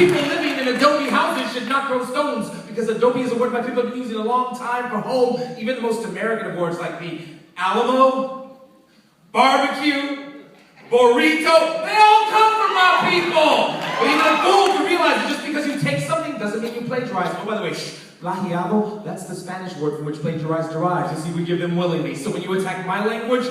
people living in adobe houses should not throw stones, because adobe is a word my people have been using a long time for home. Even the most American of words like the Alamo, barbecue, burrito, they all come from our people. But even a fool to realize that just because you take something doesn't mean you plagiarize. Oh, by the way, plagiado, that's the Spanish word from which plagiarize derives. You see, we give them willingly. So when you attack my language,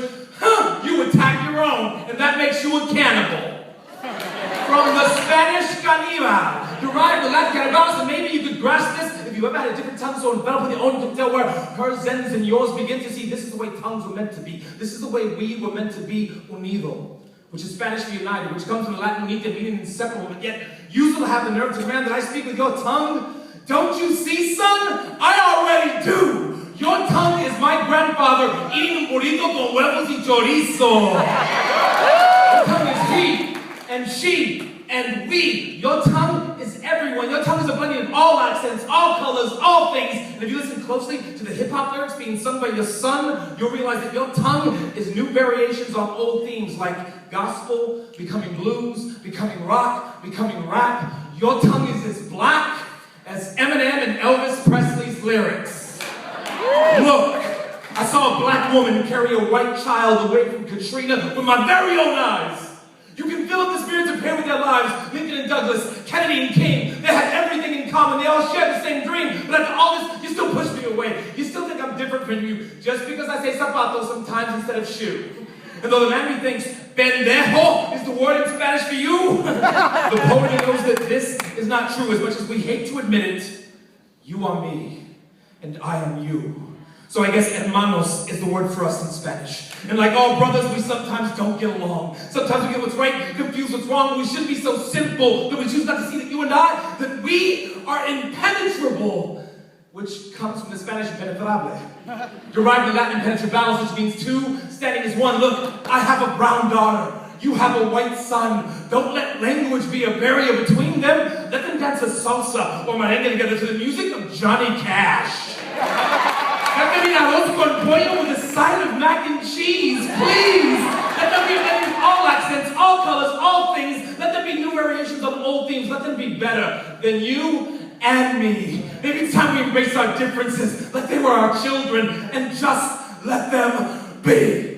you attack your own, and that makes you a cannibal. From the Spanish canibal, derived the Latin cannibal, so maybe you could grasp this if you ever had a different tongue so enveloped with your own, you can tell where her zens and yours begin to see. This is the way tongues were meant to be. This is the way we were meant to be, unido, which is Spanish for united, which comes from the Latin unita, meaning inseparable, but yet you still have the nerve to demand that I speak with your tongue? Don't you see, son? I already do. Your tongue is my grandfather eating un burrito con huevos y chorizo. Your tongue is he and she and we. Your tongue is everyone. Your tongue is a blending of all accents, all colors, all things. And if you listen closely to the hip-hop lyrics being sung by your son, you'll realize that your tongue is new variations on old themes like gospel, becoming blues, becoming rock, becoming rap. Your tongue is as black as Eminem and Elvis Presley's lyrics. Look, I saw a black woman carry a white child away from Katrina with my very own eyes. You can feel the spirits of pain with their lives. Lincoln and Douglas, Kennedy and King, they had everything in common. They all shared the same dream. But after all this, you still push me away. You still think I'm different from you just because I say zapato sometimes instead of shoe. And though the man who thinks pendejo is the word in Spanish for you, the poet knows that this is not true. As much as we hate to admit it, you are me, and I am you. So I guess hermanos is the word for us in Spanish. And like all brothers, we sometimes don't get along. Sometimes we get what's right, confuse what's wrong. We should be so simple that we choose not to see that you and I, that we are impenetrable, which comes from the Spanish impenetrable, derived from Latin impenetrables, which means two standing as one. Look, I have a brown daughter. You have a white son. Don't let language be a barrier between them. Let them dance a salsa or merengue together to the music of Johnny Cash. Let them eat arroz con pollo with a side of mac and cheese, please. Let them be blending all accents, all colors, all things. Let them be new variations on old themes. Let them be better than you and me. Maybe it's time we embrace our differences like they were our children and just let them be.